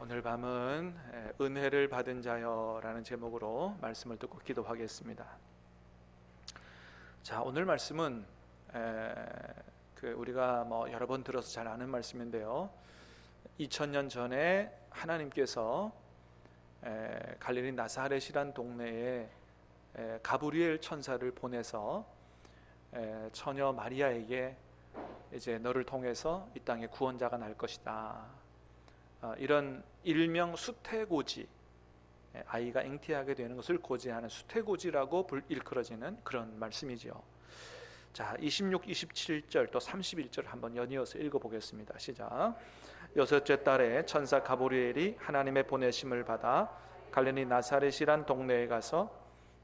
오늘 밤은 은혜를 받은 자여라는 제목으로 말씀을 듣고 기도하겠습니다. 자, 오늘 말씀은 우리가 여러 번 들어서 잘 아는 말씀인데요. 2000년 전에 하나님께서 갈릴리 나사렛이란 동네에 가브리엘 천사를 보내서 처녀 마리아에게 이제 너를 통해서 이 땅에 구원자가 날 것이다, 이런 일명 수태고지, 아이가 잉태하게 되는 것을 고지하는 수태고지라고 일컬어지는 그런 말씀이죠. 자, 26, 27절 또 31절 한번 연이어서 읽어보겠습니다. 시작. 여섯째 달에 천사 가브리엘이 하나님의 보내심을 받아 갈릴리 나사렛이란 동네에 가서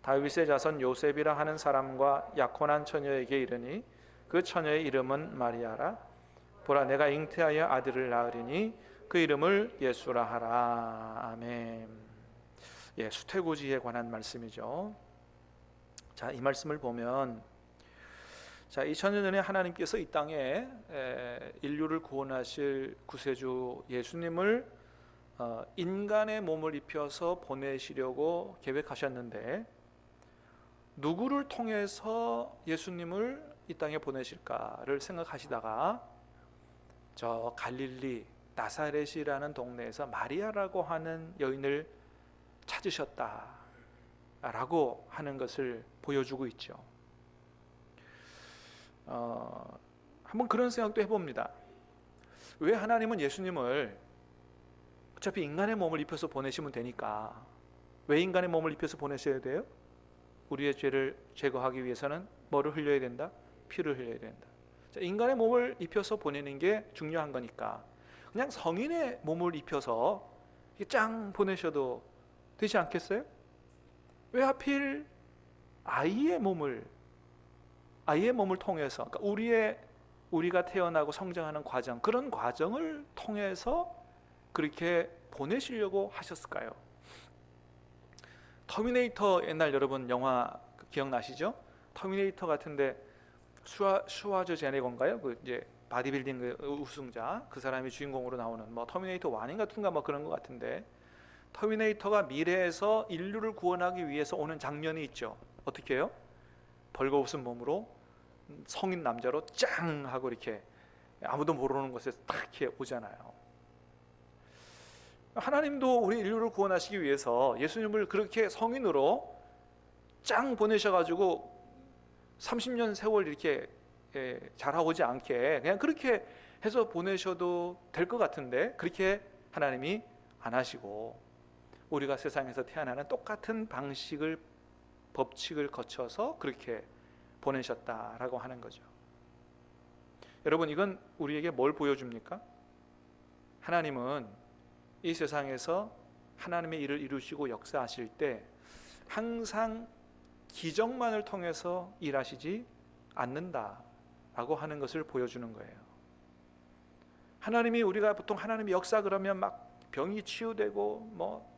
다윗의 자손 요셉이라 하는 사람과 약혼한 처녀에게 이르니 그 처녀의 이름은 마리아라. 보라, 내가 잉태하여 아들을 낳으리니 그 이름을 예수라 하라. 아멘. 수태고지에 관한 말씀이죠. 자, 이 말씀을 보면, 자, 2000년 전에 하나님께서 이 땅에 인류를 구원하실 구세주 예수님을 인간의 몸을 입혀서 보내시려고 계획하셨는데, 누구를 통해서 예수님을 이 땅에 보내실까를 생각하시다가 저 갈릴리 나사렛이라는 동네에서 마리아라고 하는 여인을 찾으셨다라고 하는 것을 보여주고 있죠. 한번 그런 생각도 해봅니다. 왜 하나님은 예수님을 어차피 인간의 몸을 입혀서 보내시면 되니까 왜 인간의 몸을 입혀서 보내셔야 돼요? 우리의 죄를 제거하기 위해서는 뭐를 흘려야 된다? 피를 흘려야 된다. 자, 인간의 몸을 입혀서 보내는 게 중요한 거니까 그냥 성인의 몸을 입혀서 짱 보내셔도 되지 않겠어요? 왜 하필 아이의 몸을 통해서, 그러니까 우리가 태어나고 성장하는 과정, 그런 과정을 통해서 그렇게 보내시려고 하셨을까요? 터미네이터, 옛날 여러분 영화 기억나시죠? 터미네이터 같은데 슈와르제네거인가요? 그 이제 바디빌딩 그 우승자, 그 사람이 주인공으로 나오는 터미네이터 완인가든가 그런 것 같은데, 터미네이터가 미래에서 인류를 구원하기 위해서 오는 장면이 있죠. 어떻게 해요? 벌거벗은 몸으로 성인 남자로 짱 하고 이렇게 아무도 모르는 곳에 딱 이렇게 오잖아요. 하나님도 우리 인류를 구원하시기 위해서 예수님을 그렇게 성인으로 짱 보내셔가지고 30년 세월 이렇게 자라오지 않게 그냥 그렇게 해서 보내셔도 될 것 같은데, 그렇게 하나님이 안 하시고 우리가 세상에서 태어나는 똑같은 방식을, 법칙을 거쳐서 그렇게 보내셨다라고 하는 거죠. 여러분, 이건 우리에게 뭘 보여줍니까? 하나님은 이 세상에서 하나님의 일을 이루시고 역사하실 때 항상 기적만을 통해서 일하시지 않는다라고 하는 것을 보여주는 거예요. 하나님이, 우리가 보통 하나님의 역사 그러면 막 병이 치유되고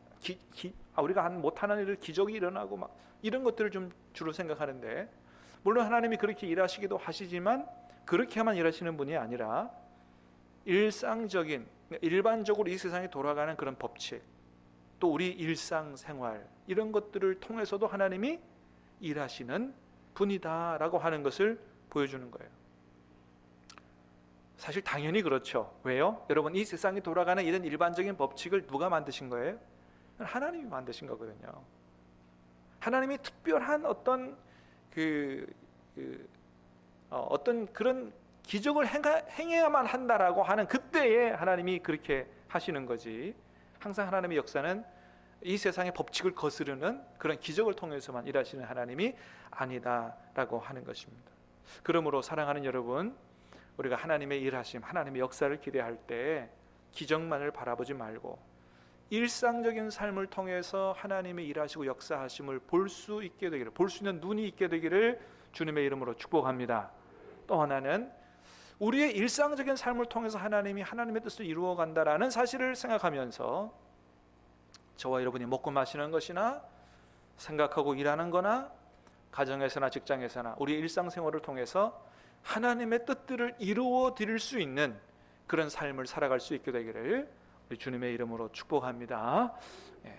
우리가 못하는 일을 기적이 일어나고 이런 것들을 좀 주로 생각하는데, 물론 하나님이 그렇게 일하시기도 하시지만 그렇게만 일하시는 분이 아니라 일반적으로 이 세상에 돌아가는 그런 법칙, 또 우리 일상생활, 이런 것들을 통해서도 하나님이 일하시는 분이다라고 하는 것을 보여주는 거예요. 사실 당연히 그렇죠. 왜요? 여러분, 이 세상에 돌아가는 이런 일반적인 법칙을 누가 만드신 거예요? 하나님이 만드신 거거든요. 하나님이 특별한 어떤 어떤 그런 기적을 행해야만 한다라고 하는 그때에 하나님이 그렇게 하시는 거지, 항상 하나님의 역사는 이 세상의 법칙을 거스르는 그런 기적을 통해서만 일하시는 하나님이 아니다라고 하는 것입니다. 그러므로 사랑하는 여러분, 우리가 하나님의 일하심, 하나님의 역사를 기대할 때 기적만을 바라보지 말고 일상적인 삶을 통해서 하나님의 일하시고 역사하심을 볼 수 있게 되기를, 볼 수 있는 눈이 있게 되기를 주님의 이름으로 축복합니다. 또 하나는 우리의 일상적인 삶을 통해서 하나님이 하나님의 뜻을 이루어 간다라는 사실을 생각하면서 저와 여러분이 먹고 마시는 것이나 생각하고 일하는 거나 가정에서나 직장에서나 우리의 일상생활을 통해서 하나님의 뜻들을 이루어 드릴 수 있는 그런 삶을 살아갈 수 있게 되기를 주님의 이름으로 축복합니다. 예.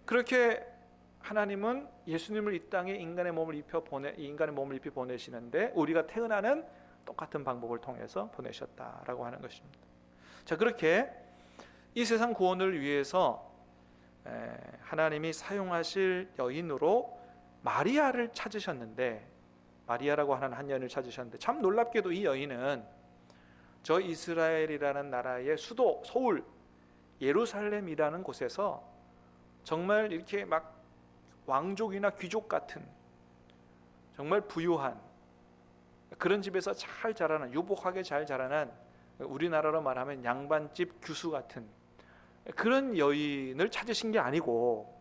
그렇게 하나님은 예수님을 이 땅에 인간의 몸을 입혀 보내시는데 우리가 태어나는 똑같은 방법을 통해서 보내셨다라고 하는 것입니다. 자, 그렇게 이 세상 구원을 위해서 하나님이 사용하실 여인으로 마리아를 찾으셨는데, 마리아라고 하는 한 여인을 찾으셨는데, 참 놀랍게도 이 여인은 저 이스라엘이라는 나라의 수도 서울 예루살렘이라는 곳에서 정말 이렇게 막 왕족이나 귀족 같은 정말 부유한 그런 집에서 잘 자라는, 유복하게 잘 자라는, 우리나라로 말하면 양반집 규수 같은 그런 여인을 찾으신 게 아니고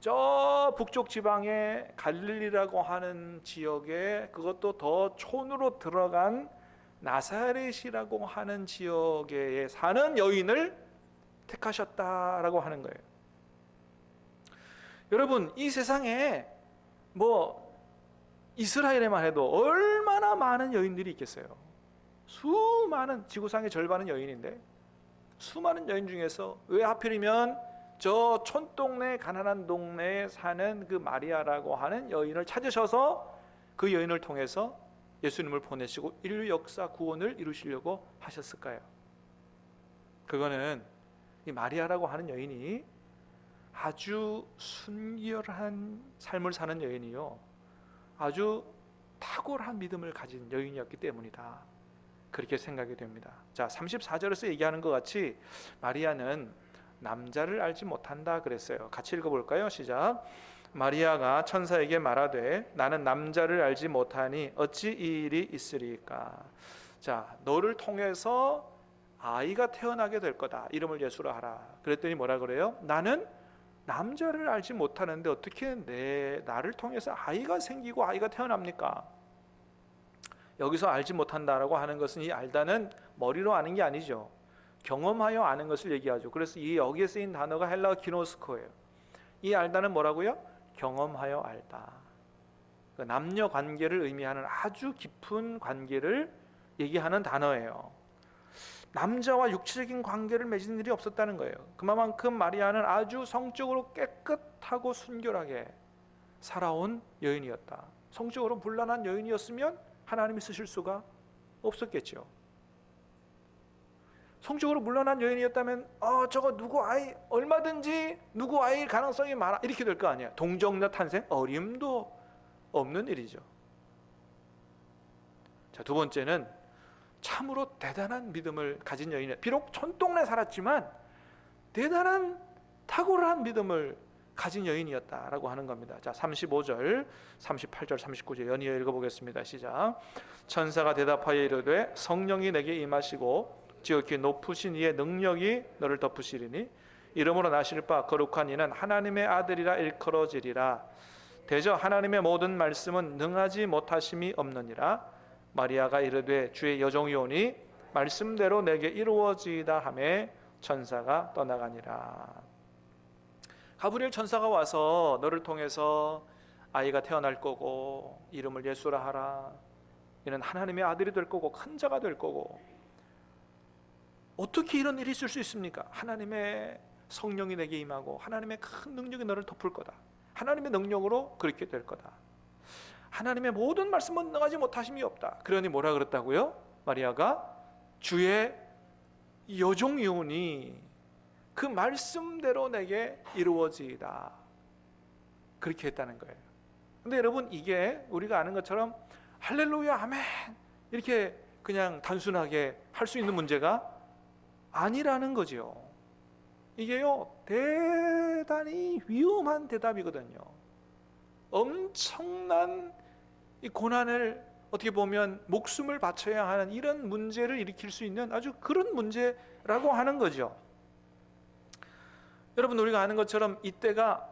저 북쪽 지방의 갈릴리라고 하는 지역에, 그것도 더 촌으로 들어간 나사렛이라고 하는 지역에 사는 여인을 택하셨다라고 하는 거예요. 여러분, 이 세상에 이스라엘에만 해도 얼마나 많은 여인들이 있겠어요. 수많은, 지구상의 절반은 여인인데 수많은 여인 중에서 왜 하필이면 저 촌동네 가난한 동네에 사는 그 마리아라고 하는 여인을 찾으셔서 그 여인을 통해서 예수님을 보내시고 인류 역사 구원을 이루시려고 하셨을까요? 그거는 이 마리아라고 하는 여인이 아주 순결한 삶을 사는 여인이요, 아주 탁월한 믿음을 가진 여인이었기 때문이다, 그렇게 생각이 됩니다. 자, 34절에서 얘기하는 것 같이 마리아는 남자를 알지 못한다 그랬어요. 같이 읽어볼까요? 시작. 마리아가 천사에게 말하되 나는 남자를 알지 못하니 어찌 이 일이 있으리까. 자, 너를 통해서 아이가 태어나게 될 거다, 이름을 예수라 하라. 그랬더니 뭐라 그래요? 나는 남자를 알지 못하는데 어떻게 나를 통해서 아이가 생기고 아이가 태어납니까? 여기서 알지 못한다라고 하는 것은 이 알다는 머리로 아는 게 아니죠. 경험하여 아는 것을 얘기하죠. 그래서 이 여기에 쓰인 단어가 헬라어 기노스코예요. 이 알다는 뭐라고요? 경험하여 알다. 그 남녀 관계를 의미하는 아주 깊은 관계를 얘기하는 단어예요. 남자와 육체적인 관계를 맺은 일이 없었다는 거예요. 그만큼 마리아는 아주 성적으로 깨끗하고 순결하게 살아온 여인이었다. 성적으로 문란한 여인이었으면 하나님이 쓰실 수가 없었겠죠. 성적으로 문란한 여인이었다면 저거 누구 아이, 얼마든지 누구 아이일 가능성이 많아, 이렇게 될 거 아니야. 동정녀 탄생 어림도 없는 일이죠. 자, 두 번째는 참으로 대단한 믿음을 가진 여인이에요. 비록 촌동네 살았지만 대단한 탁월한 믿음을 가진 여인이었다라고 하는 겁니다. 자, 35절, 38절, 39절 연이어 읽어보겠습니다. 시작. 천사가 대답하여 이르되 성령이 내게 임하시고 지극히 높으신 이의 능력이 너를 덮으시리니 이름으로 나실 바 거룩한 이는 하나님의 아들이라 일컬어지리라. 대저 하나님의 모든 말씀은 능하지 못하심이 없느니라. 마리아가 이르되 주의 여종이 오니 말씀대로 내게 이루어지이다 하매 천사가 떠나가니라. 가브리엘 천사가 와서 너를 통해서 아이가 태어날 거고 이름을 예수라 하라, 이는 하나님의 아들이 될 거고 큰 자가 될 거고. 어떻게 이런 일이 있을 수 있습니까? 하나님의 성령이 내게 임하고 하나님의 큰 능력이 너를 덮을 거다. 하나님의 능력으로 그렇게 될 거다. 하나님의 모든 말씀은 능하지 못하심이 없다. 그러니 뭐라 그랬다고요? 마리아가 주의 여종이오니 그 말씀대로 내게 이루어지이다, 그렇게 했다는 거예요. 근데 여러분, 이게 우리가 아는 것처럼 할렐루야 아멘 이렇게 그냥 단순하게 할 수 있는 문제가 아니라는 거죠. 이게요, 대단히 위험한 대답이거든요. 엄청난 이 고난을, 어떻게 보면 목숨을 바쳐야 하는 이런 문제를 일으킬 수 있는 아주 그런 문제라고 하는 거죠. 여러분, 우리가 아는 것처럼 이때가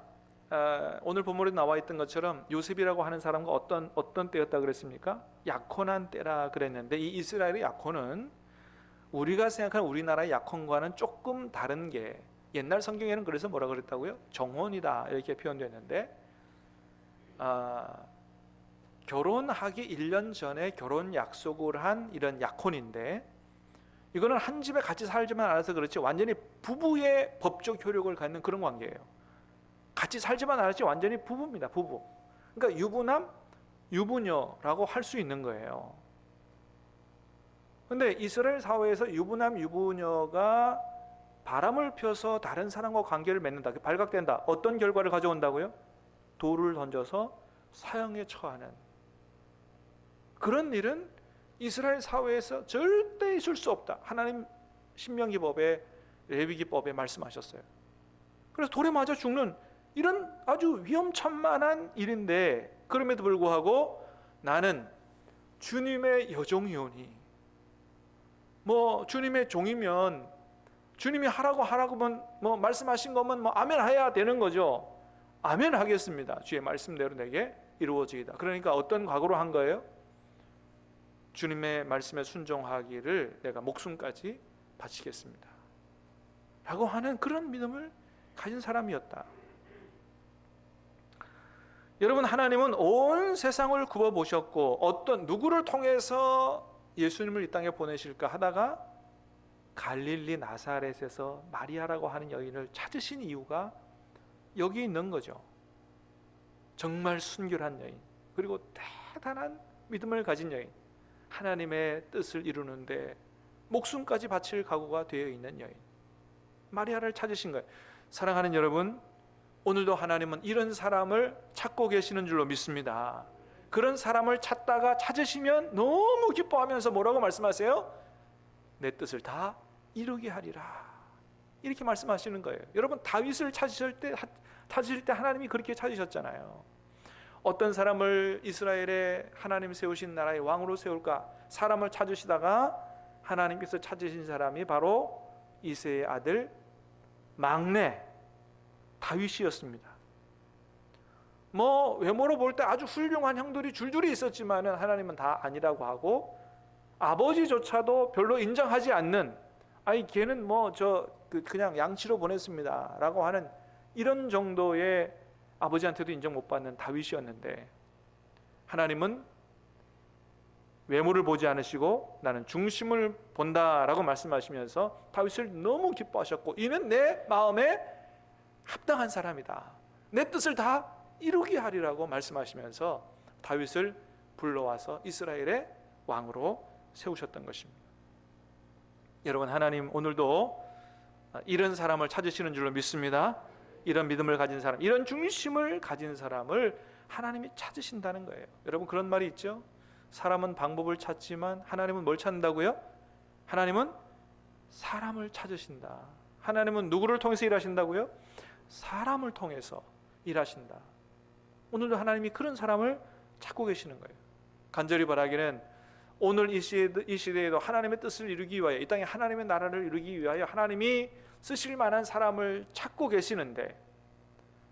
오늘 본문에 나와 있던 것처럼 요셉이라고 하는 사람과 어떤 때였다 그랬습니까? 약혼한 때라 그랬는데, 이 이스라엘의 약혼은 우리가 생각하는 우리나라의 약혼과는 조금 다른 게, 옛날 성경에는 그래서 뭐라 그랬다고요? 정혼이다 이렇게 표현됐는데, 결혼하기 1년 전에 결혼 약속을 한 이런 약혼인데, 이거는 한 집에 같이 살지만 않아서 그렇지 완전히 부부의 법적 효력을 갖는 그런 관계예요. 같이 살지만 않았지 완전히 부부입니다. 부부. 그러니까 유부남, 유부녀라고 할 수 있는 거예요. 근데 이스라엘 사회에서 유부남, 유부녀가 바람을 펴서 다른 사람과 관계를 맺는다, 발각된다. 어떤 결과를 가져온다고요? 돌을 던져서 사형에 처하는 그런 일은 이스라엘 사회에서 절대 있을 수 없다. 하나님 신명기법에, 레위기법에 말씀하셨어요. 그래서 돌에 맞아 죽는 이런 아주 위험천만한 일인데, 그럼에도 불구하고 나는 주님의 여종이오니, 뭐 주님의 종이면 주님이 하라고 뭐 말씀하신 거면 뭐 아멘 해야 되는 거죠. 아멘 하겠습니다. 주의 말씀대로 내게 이루어지이다. 그러니까 어떤 각오로 한 거예요? 주님의 말씀에 순종하기를 내가 목숨까지 바치겠습니다 라고 하는 그런 믿음을 가진 사람이었다. 여러분, 하나님은 온 세상을 굽어보셨고 어떤 누구를 통해서 예수님을 이 땅에 보내실까 하다가 갈릴리 나사렛에서 마리아라고 하는 여인을 찾으신 이유가 여기 있는 거죠. 정말 순결한 여인, 그리고 대단한 믿음을 가진 여인, 하나님의 뜻을 이루는데 목숨까지 바칠 각오가 되어 있는 여인, 마리아를 찾으신 거예요. 사랑하는 여러분, 오늘도 하나님은 이런 사람을 찾고 계시는 줄로 믿습니다. 그런 사람을 찾다가 찾으시면 너무 기뻐하면서 뭐라고 말씀하세요? 내 뜻을 다 이루게 하리라, 이렇게 말씀하시는 거예요. 여러분, 다윗을 찾으실 때 하나님이 그렇게 찾으셨잖아요. 어떤 사람을 이스라엘에 하나님 세우신 나라의 왕으로 세울까 사람을 찾으시다가 하나님께서 찾으신 사람이 바로 이새의 아들 막내 다윗이었습니다. 뭐 외모로 볼 때 아주 훌륭한 형들이 줄줄이 있었지만은 하나님은 다 아니라고 하고, 아버지조차도 별로 인정하지 않는, 아니 걔는 뭐 그냥 양치로 보냈습니다라고 하는 이런 정도의, 아버지한테도 인정 못 받는 다윗이었는데, 하나님은 외모를 보지 않으시고 나는 중심을 본다라고 말씀하시면서 다윗을 너무 기뻐하셨고, 이는 내 마음에 합당한 사람이다, 내 뜻을 다 이루게 하리라고 말씀하시면서 다윗을 불러와서 이스라엘의 왕으로 세우셨던 것입니다. 여러분, 하나님 오늘도 이런 사람을 찾으시는 줄로 믿습니다. 이런 믿음을 가진 사람, 이런 중심을 가진 사람을 하나님이 찾으신다는 거예요. 여러분, 그런 말이 있죠. 사람은 방법을 찾지만 하나님은 뭘 찾는다고요? 하나님은 사람을 찾으신다. 하나님은 누구를 통해서 일하신다고요? 사람을 통해서 일하신다. 오늘도 하나님이 그런 사람을 찾고 계시는 거예요. 간절히 바라기는 오늘 이 시대에도 하나님의 뜻을 이루기 위하여, 이 땅에 하나님의 나라를 이루기 위하여 하나님이 쓰실 만한 사람을 찾고 계시는데,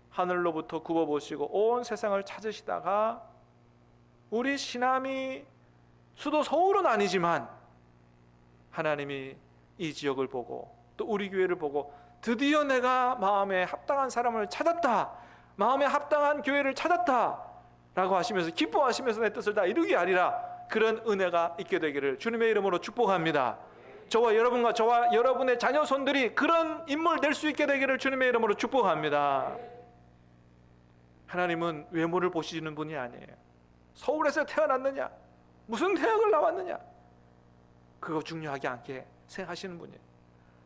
하늘로부터 굽어보시고 온 세상을 찾으시다가 우리 시남이 수도 서울은 아니지만 하나님이 이 지역을 보고 또 우리 교회를 보고 드디어 내가 마음에 합당한 사람을 찾았다, 마음에 합당한 교회를 찾았다 라고 하시면서 기뻐하시면서 내 뜻을 다 이루게 하리라, 그런 은혜가 있게 되기를 주님의 이름으로 축복합니다. 저와 여러분과 저와 여러분의 자녀 손들이 그런 인물 될 수 있게 되기를 주님의 이름으로 축복합니다. 하나님은 외모를 보시는 분이 아니에요. 서울에서 태어났느냐, 무슨 대학을 나왔느냐, 그거 중요하지 않게 생각하시는 분이에요.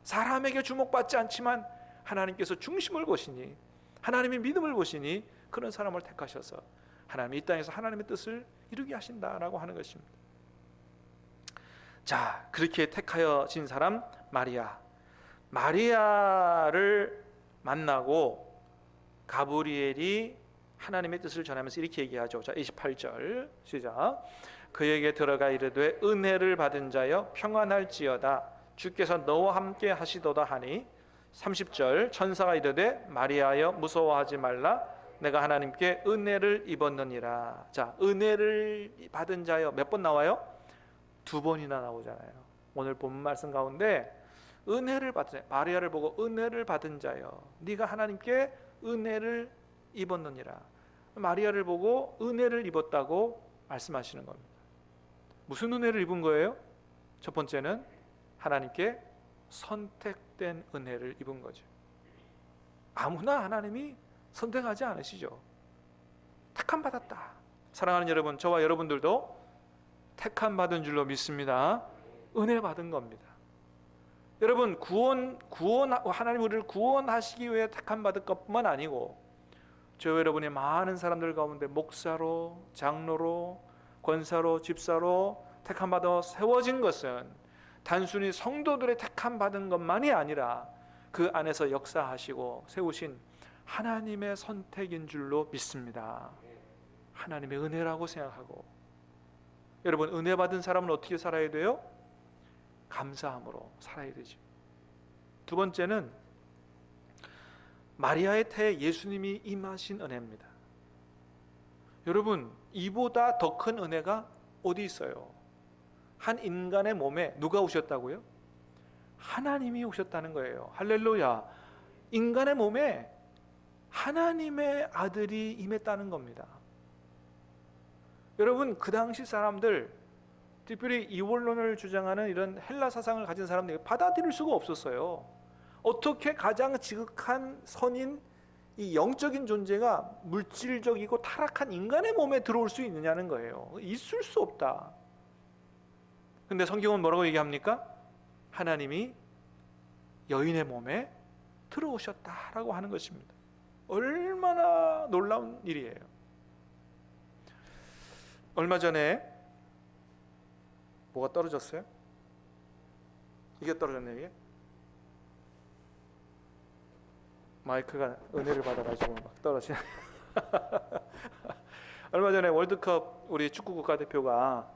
사람에게 주목받지 않지만 하나님께서 중심을 보시니, 하나님의 믿음을 보시니 그런 사람을 택하셔서 하나님이 이 땅에서 하나님의 뜻을 이루게 하신다라고 하는 것입니다. 자, 그렇게 택하여진 사람 마리아를 만나고 가브리엘이 하나님의 뜻을 전하면서 이렇게 얘기하죠. 자, 28절 시작. 그에게 들어가 이르되 은혜를 받은 자여 평안할지어다, 주께서 너와 함께 하시도다 하니. 30절 천사가 이르되 마리아여 무서워하지 말라, 내가 하나님께 은혜를 입었느니라. 자, 은혜를 받은 자여 몇 번 나와요? 2번이나 나오잖아요. 오늘 본문 말씀 가운데 은혜를 받은, 마리아를 보고 은혜를 받은 자여, 네가 하나님께 은혜를 입었느니라. 마리아를 보고 은혜를 입었다고 말씀하시는 겁니다. 무슨 은혜를 입은 거예요? 첫 번째는 하나님께 선택된 은혜를 입은 거죠. 아무나 하나님이 선택하지 않으시죠. 택함 받았다. 사랑하는 여러분, 저와 여러분들도 택함 받은 줄로 믿습니다. 은혜 받은 겁니다. 여러분, 하나님 우리를 구원하시기 위해 택함 받을 것뿐만 아니고 저 여러분의 많은 사람들 가운데 목사로, 장로로, 권사로, 집사로 택함 받아 세워진 것은 단순히 성도들의 택함 받은 것만이 아니라 그 안에서 역사하시고 세우신 하나님의 선택인 줄로 믿습니다. 하나님의 은혜라고 생각하고, 여러분, 은혜 받은 사람은 어떻게 살아야 돼요? 감사함으로 살아야 되죠. 두 번째는 마리아의 태에 예수님이 임하신 은혜입니다. 여러분, 이보다 더 큰 은혜가 어디 있어요? 한 인간의 몸에 누가 오셨다고요? 하나님이 오셨다는 거예요. 할렐루야. 인간의 몸에 하나님의 아들이 임했다는 겁니다. 여러분, 그 당시 사람들, 특별히 이원론을 주장하는 이런 헬라 사상을 가진 사람들이 받아들일 수가 없었어요. 어떻게 가장 지극한 선인 이 영적인 존재가 물질적이고 타락한 인간의 몸에 들어올 수 있느냐는 거예요. 있을 수 없다. 근데 성경은 뭐라고 얘기합니까? 하나님이 여인의 몸에 들어오셨다라고 하는 것입니다. 얼마나 놀라운 일이에요. 얼마 전에 뭐가 떨어졌어요? 이게 떨어졌네요. 이게 마이크가 은혜를 받아가지고 막 떨어지네. 얼마 전에 월드컵 우리 축구 국가대표가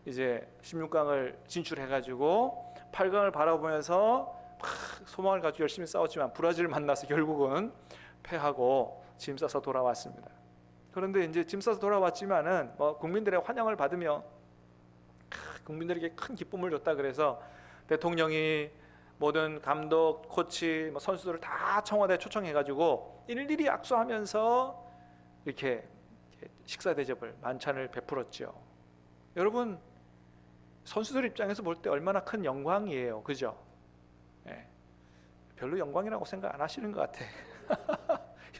이제 16강을 진출해가지고 8강을 바라보면서 막 소망을 가지고 열심히 싸웠지만 브라질을 만나서 결국은 패하고 짐 싸서 돌아왔습니다. 그런데 이제 짐 싸서 돌아왔지만은 뭐 국민들의 환영을 받으며 국민들에게 큰 기쁨을 줬다 그래서 대통령이 모든 감독, 코치, 뭐 선수들을 다 청와대에 초청해가지고 일일이 악수하면서 이렇게 식사 대접을 만찬을 베풀었죠. 여러분, 선수들 입장에서 볼 때 얼마나 큰 영광이에요, 그죠? 네. 별로 영광이라고 생각 안 하시는 것 같아.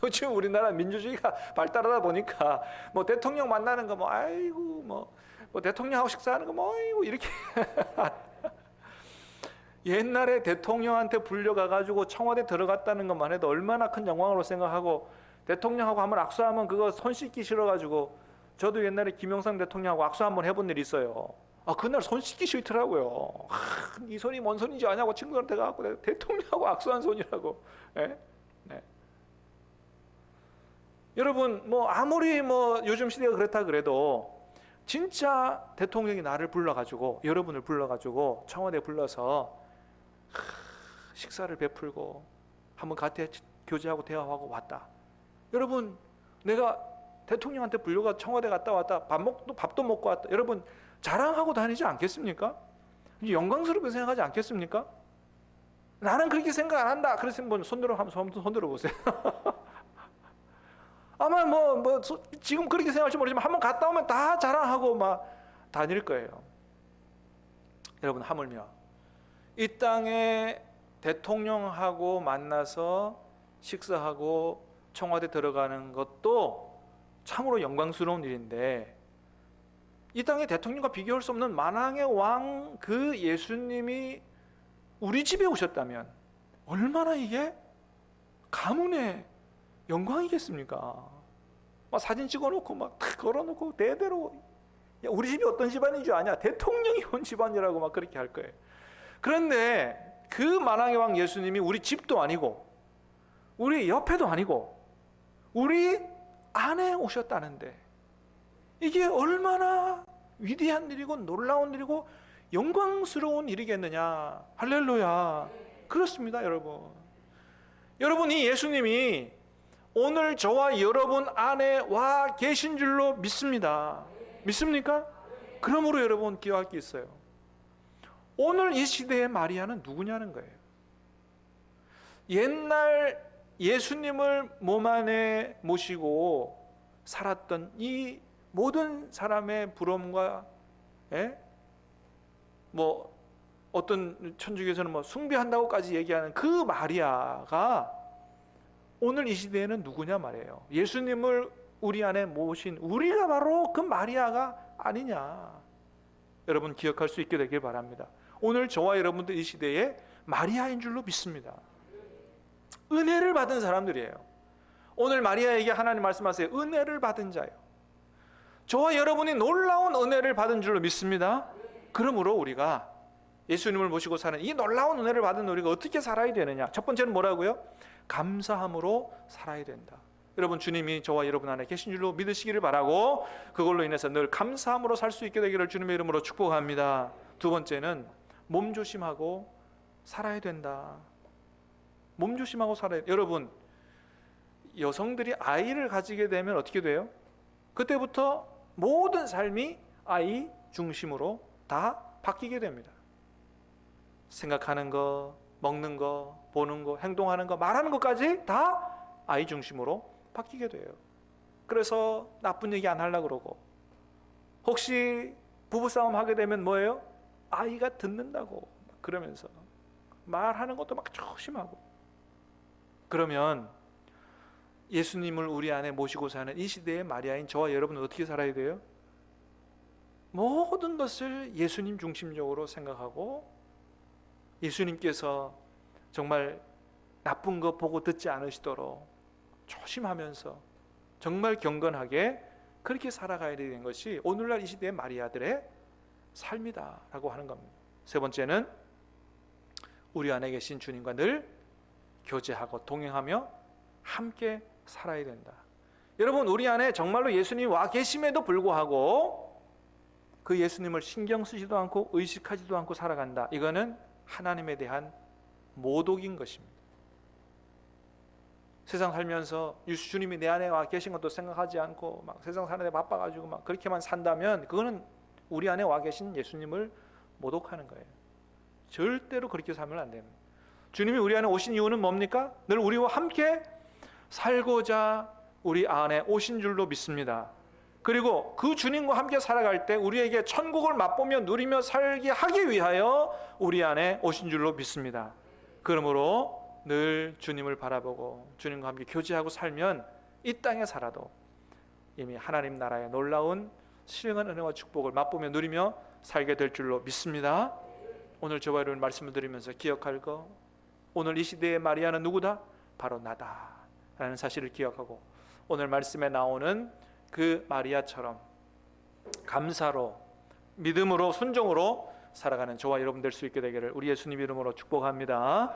요즘 우리나라 민주주의가 발달하다 보니까 뭐 대통령 만나는 거 뭐 아이고 뭐 대통령하고 식사하는 거 뭐 아이고 이렇게. 옛날에 대통령한테 불려가가지고 청와대 들어갔다는 것만 해도 얼마나 큰 영광으로 생각하고, 대통령하고 한번 악수하면 그거 손 씻기 싫어가지고, 저도 옛날에 김영삼 대통령하고 악수 한번 해본 일이 있어요. 그날 손 씻기 싫더라고요. 이 손이 뭔 손인지 아냐고 친구한테 가고 대통령하고 악수한 손이라고. 네? 네. 여러분, 뭐 아무리 뭐 요즘 시대가 그렇다 그래도 진짜 대통령이 나를 불러가지고, 여러분을 불러가지고 청와대 불러서 식사를 베풀고 한번 같이 교제하고 대화하고 왔다. 여러분, 내가 대통령한테 불려가 청와대 갔다 왔다, 밥도 먹고 왔다. 여러분, 자랑하고 다니지 않겠습니까? 영광스럽게 생각하지 않겠습니까? 나는 그렇게 생각 안 한다. 그래서 한번 손들어 보세요. 아마 지금 그렇게 생각할지 모르지만 한번 갔다 오면 다 자랑하고 막 다닐 거예요. 여러분, 하물며 이 땅에 대통령하고 만나서 식사하고 청와대 들어가는 것도 참으로 영광스러운 일인데, 이 땅의 대통령과 비교할 수 없는 만왕의 왕 그 예수님이 우리 집에 오셨다면 얼마나 이게 가문의 영광이겠습니까? 막 사진 찍어놓고 막 탁 걸어놓고 대대로, 야, 우리 집이 어떤 집안인 줄 아냐? 대통령이 온 집안이라고 막 그렇게 할 거예요. 그런데 그 만왕의 왕 예수님이 우리 집도 아니고 우리 옆에도 아니고 우리 안에 오셨다는데, 이게 얼마나 위대한 일이고 놀라운 일이고 영광스러운 일이겠느냐. 할렐루야. 그렇습니다, 여러분. 여러분이 예수님이 오늘 저와 여러분 안에 와 계신 줄로 믿습니다. 믿습니까? 그러므로 여러분 기억할 게 있어요. 오늘 이 시대의 마리아는 누구냐는 거예요. 옛날 예수님을 몸 안에 모시고 살았던 이 모든 사람의 부러움과 어떤 천주교에서는 뭐 숭배한다고까지 얘기하는 그 마리아가 오늘 이 시대에는 누구냐 말이에요. 예수님을 우리 안에 모신 우리가 바로 그 마리아가 아니냐. 여러분 기억할 수 있게 되길 바랍니다. 오늘 저와 여러분들 이 시대에 마리아인 줄로 믿습니다. 은혜를 받은 사람들이에요. 오늘 마리아에게 하나님 말씀하세요. 은혜를 받은 자요. 저와 여러분이 놀라운 은혜를 받은 줄로 믿습니다. 그러므로 우리가 예수님을 모시고 사는 이 놀라운 은혜를 받은 우리가 어떻게 살아야 되느냐. 첫 번째는 뭐라고요? 감사함으로 살아야 된다. 여러분 주님이 저와 여러분 안에 계신 줄로 믿으시기를 바라고 그걸로 인해서 늘 감사함으로 살 수 있게 되기를 주님의 이름으로 축복합니다. 두 번째는 몸조심하고 살아야 된다. 몸조심하고 살아야 돼요. 여러분 여성들이 아이를 가지게 되면 어떻게 돼요? 그때부터 모든 삶이 아이 중심으로 다 바뀌게 됩니다. 생각하는 거, 먹는 거, 보는 거, 행동하는 거, 말하는 것까지 다 아이 중심으로 바뀌게 돼요. 그래서 나쁜 얘기 안 하려고 그러고, 혹시 부부싸움 하게 되면 뭐예요? 아이가 듣는다고 그러면서 말하는 것도 막 조심하고. 그러면 예수님을 우리 안에 모시고 사는 이 시대의 마리아인 저와 여러분은 어떻게 살아야 돼요? 모든 것을 예수님 중심적으로 생각하고 예수님께서 정말 나쁜 거 보고 듣지 않으시도록 조심하면서 정말 경건하게 그렇게 살아가야 되는 것이 오늘날 이 시대의 마리아들의 삶이다라고 하는 겁니다. 세 번째는 우리 안에 계신 주님과 늘 교제하고 동행하며 함께 살아야 된다. 여러분 우리 안에 정말로 예수님이 와 계심에도 불구하고 그 예수님을 신경 쓰지도 않고 의식하지도 않고 살아간다. 이거는 하나님에 대한 모독인 것입니다. 세상 살면서 주님이 내 안에 와 계신 것도 생각하지 않고 막 세상 사는 데 바빠가지고 막 그렇게만 산다면 그거는 우리 안에 와 계신 예수님을 모독하는 거예요. 절대로 그렇게 살면 안 됩니다. 주님이 우리 안에 오신 이유는 뭡니까? 늘 우리와 함께 살고자 우리 안에 오신 줄로 믿습니다. 그리고 그 주님과 함께 살아갈 때 우리에게 천국을 맛보며 누리며 살게 하기 위하여 우리 안에 오신 줄로 믿습니다. 그러므로 늘 주님을 바라보고 주님과 함께 교제하고 살면 이 땅에 살아도 이미 하나님 나라의 놀라운 신령한 은혜와 축복을 맛보며 누리며 살게 될 줄로 믿습니다. 오늘 저와 여러분 말씀을 드리면서 기억할 거, 오늘 이 시대의 마리아는 누구다? 바로 나다 라는 사실을 기억하고 오늘 말씀에 나오는 그 마리아처럼 감사로 믿음으로 순종으로 살아가는 저와 여러분 될 수 있게 되기를 우리 예수님 이름으로 축복합니다.